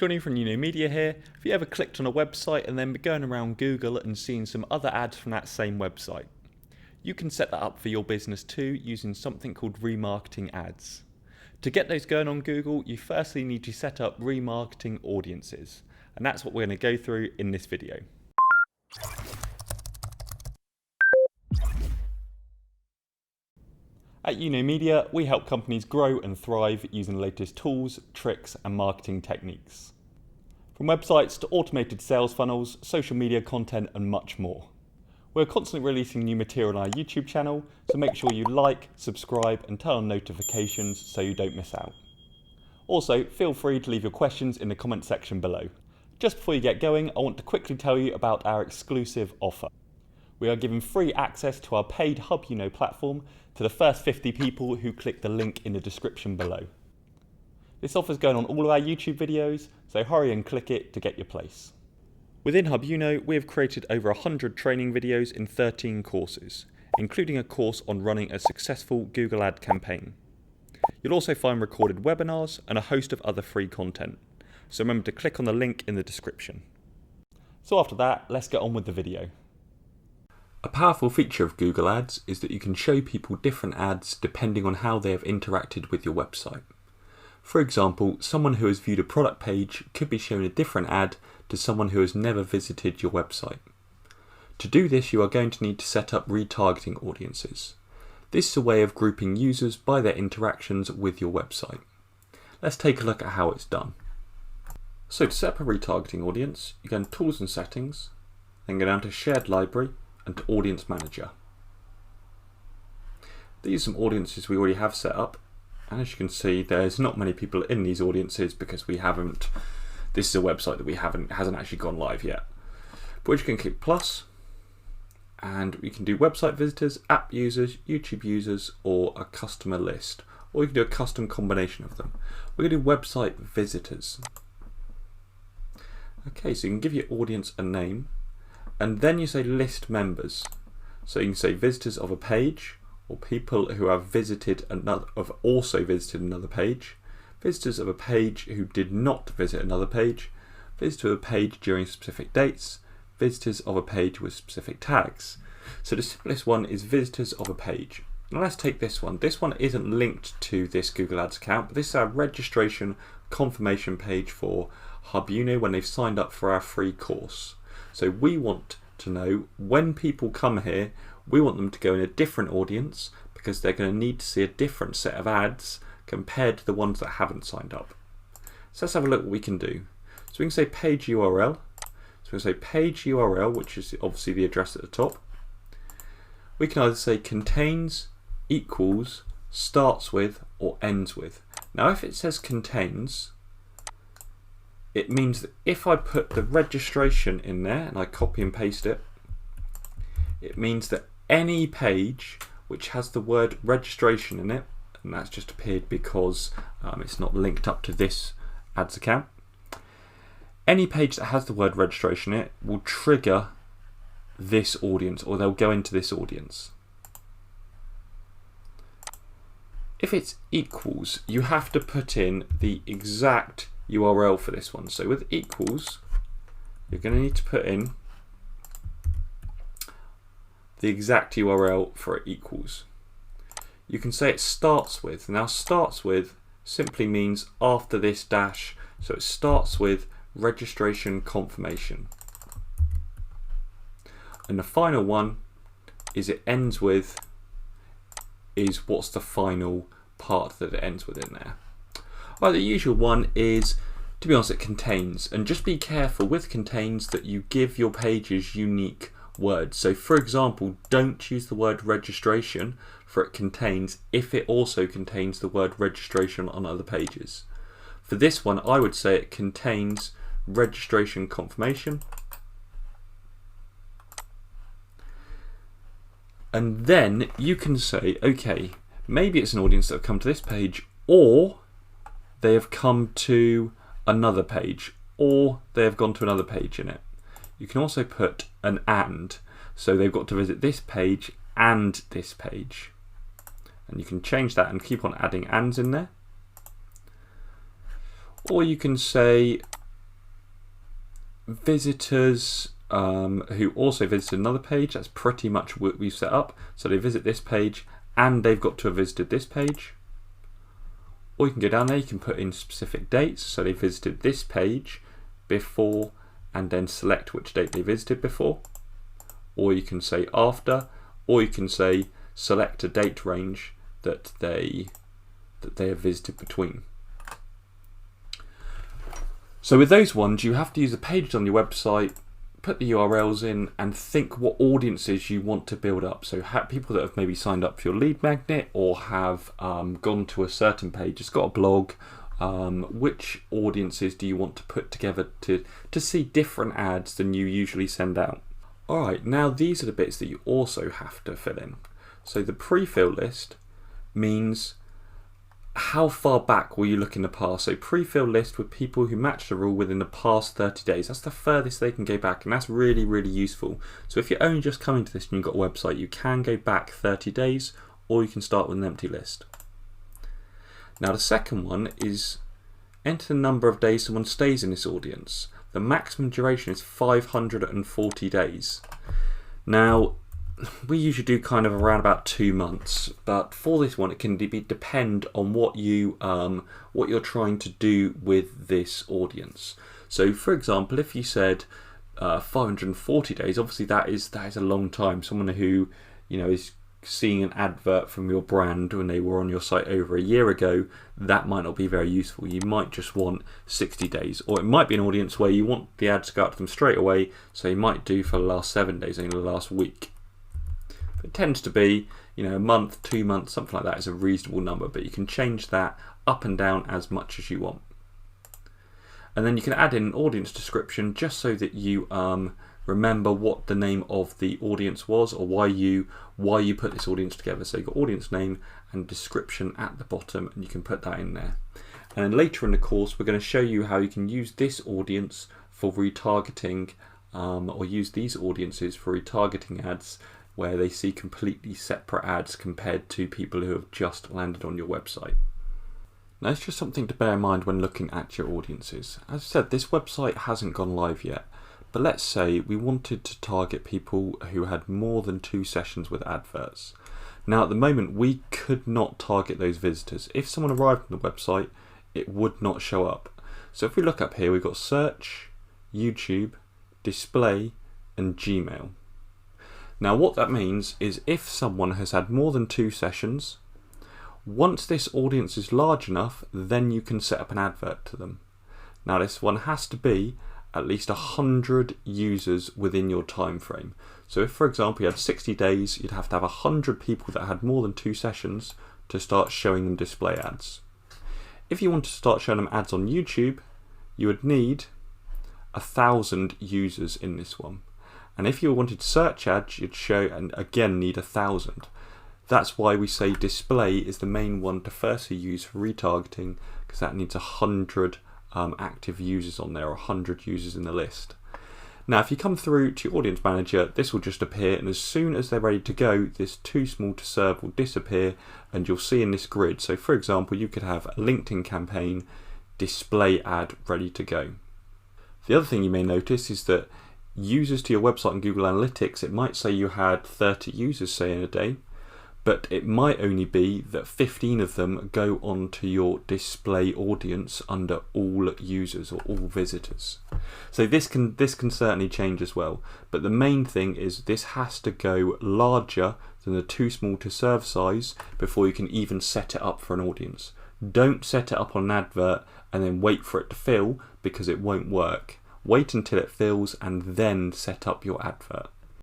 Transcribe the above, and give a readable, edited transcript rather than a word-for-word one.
Johnny from Media here. Have you ever clicked on a website and then been going around Google and seen some other ads from that same website? You can set that up for your business too using something called remarketing ads. To get those going on Google, you firstly need to set up remarketing audiences, and that's what we're going to go through in this video. At Media, we help companies grow and thrive using the latest tools, tricks, and marketing techniques. From websites to automated sales funnels, social media content, and much more. We're constantly releasing new material on our YouTube channel, so make sure you like, subscribe, and turn on notifications so you don't miss out. Also, feel free to leave your questions in the comment section below. Just before you get going, I want to quickly tell you about our exclusive offer. We are giving free access to our paid Hub platform to the first 50 people who click the link in the description below. This offer is going on all of our YouTube videos, so hurry and click it to get your place. Within Hub we have created over 100 training videos in 13 courses, including a course on running a successful Google ad campaign. You'll also find recorded webinars and a host of other free content, so remember to click on the link in the description. So after that, let's get on with the video. A powerful feature of Google Ads is that you can show people different ads depending on how they have interacted with your website. For example, someone who has viewed a product page could be shown a different ad to someone who has never visited your website. To do this, you are going to need to set up retargeting audiences. This is a way of grouping users by their interactions with your website. Let's take a look at how it's done. So to set up a retargeting audience, you go into Tools and Settings, then go down to Shared Library, and to Audience Manager. These are some audiences we already have set up, and as you can see there's not many people in these audiences because this is a website that hasn't actually gone live yet. But you can click plus, and we can do website visitors, app users, YouTube users, or a customer list, or you can do a custom combination of them. We're going to do website visitors. Okay, so you can give your audience a name, and then you say list members. So you can say visitors of a page, or people who have also visited another page, visitors of a page who did not visit another page, visitors of a page during specific dates, visitors of a page with specific tags. So the simplest one is visitors of a page. Now let's take this one. This one isn't linked to this Google Ads account, but this is our registration confirmation page for Hub when they've signed up for our free course. So we want to know when people come here, we want them to go in a different audience because they're going to need to see a different set of ads compared to the ones that haven't signed up. So let's have a look what we can do. So we can say page URL. So we can say page URL, which is obviously the address at the top. We can either say contains, equals, starts with, or ends with. Now if it says contains, it means that if I put the registration in there and I copy and paste it, it means that any page which has the word registration in it, and that's just appeared because it's not linked up to this ads account, any page that has the word registration in it will trigger this audience, or they'll go into this audience. If it's equals, you have to put in the exact URL for this one. So with equals, you're going to need to put in the exact URL for it equals. You can say it starts with. Now starts with simply means after this dash, so it starts with registration confirmation. And the final one is it ends with is what's the final part that it ends with in there. Well, the usual one is, to be honest, it contains, and just be careful with contains that you give your pages unique words. So for example, don't use the word registration for it contains if it also contains the word registration on other pages. For this one, I would say it contains registration confirmation. And then you can say, okay, maybe it's an audience that have come to this page, or they have come to another page, or they have gone to another page in it. You can also put an and, so they've got to visit this page and this page. And you can change that and keep on adding ands in there. Or you can say visitors who also visited another page, that's pretty much what we've set up. So they visit this page and they've got to have visited this page. Or you can go down there, you can put in specific dates. So they visited this page before and then select which date they visited before. Or you can say after, or you can say select a date range that they have visited between. So with those ones, you have to use the pages on your website, put the URLs in, and think what audiences you want to build up. So people that have maybe signed up for your lead magnet or have gone to a certain page, it's got a blog. Which audiences do you want to put together to see different ads than you usually send out? Alright, now these are the bits that you also have to fill in. So the pre-fill list means how far back will you look in the past? So pre-fill list with people who match the rule within the past 30 days. That's the furthest they can go back, and that's really, really useful. So if you're only just coming to this and you've got a website, you can go back 30 days, or you can start with an empty list. Now the second one is enter the number of days someone stays in this audience. The maximum duration is 540 days. Now, we usually do kind of around about 2 months, but for this one it can depend on what you're trying to do with this audience. So for example, if you said 540 days, obviously that is a long time. Someone who is seeing an advert from your brand when they were on your site over a year ago, that might not be very useful. You might just want 60 days, or it might be an audience where you want the ads to go out to them straight away, so you might do for the last 7 days, only the last week. It tends to be, a month, 2 months, something like that is a reasonable number, but you can change that up and down as much as you want. And then you can add in an audience description just so that you remember what the name of the audience was, or why you put this audience together. So you've got audience name and description at the bottom, and you can put that in there. And then later in the course, we're going to show you how you can use this audience for retargeting, or use these audiences for retargeting ads where they see completely separate ads compared to people who have just landed on your website. Now, it's just something to bear in mind when looking at your audiences. As I said, this website hasn't gone live yet, but let's say we wanted to target people who had more than 2 sessions with adverts. Now, at the moment, we could not target those visitors. If someone arrived on the website, it would not show up. So if we look up here, we've got search, YouTube, display, and Gmail. Now, what that means is if someone has had more than 2 sessions, once this audience is large enough, then you can set up an advert to them. Now, this one has to be at least 100 users within your time frame. So if, for example, you had 60 days, you'd have to have 100 people that had more than 2 sessions to start showing them display ads. If you want to start showing them ads on YouTube, you would need 1,000 users in this one. And if you wanted search ads, you'd show, and again need 1,000. That's why we say display is the main one to firstly use for retargeting, because that needs 100 active users on there, or 100 users in the list. Now, if you come through to your audience manager, this will just appear, and as soon as they're ready to go, this too small to serve will disappear, and you'll see in this grid. So for example, you could have a LinkedIn campaign display ad ready to go. The other thing you may notice is that users to your website and Google Analytics, it might say you had 30 users, say, in a day, but it might only be that 15 of them go on to your display audience under all users or all visitors. So this can certainly change as well, but the main thing is this has to go larger than the too small to serve size before you can even set it up for an audience. Don't set it up on an advert and then wait for it to fill, because it won't work. Wait until it fills and then set up your advert.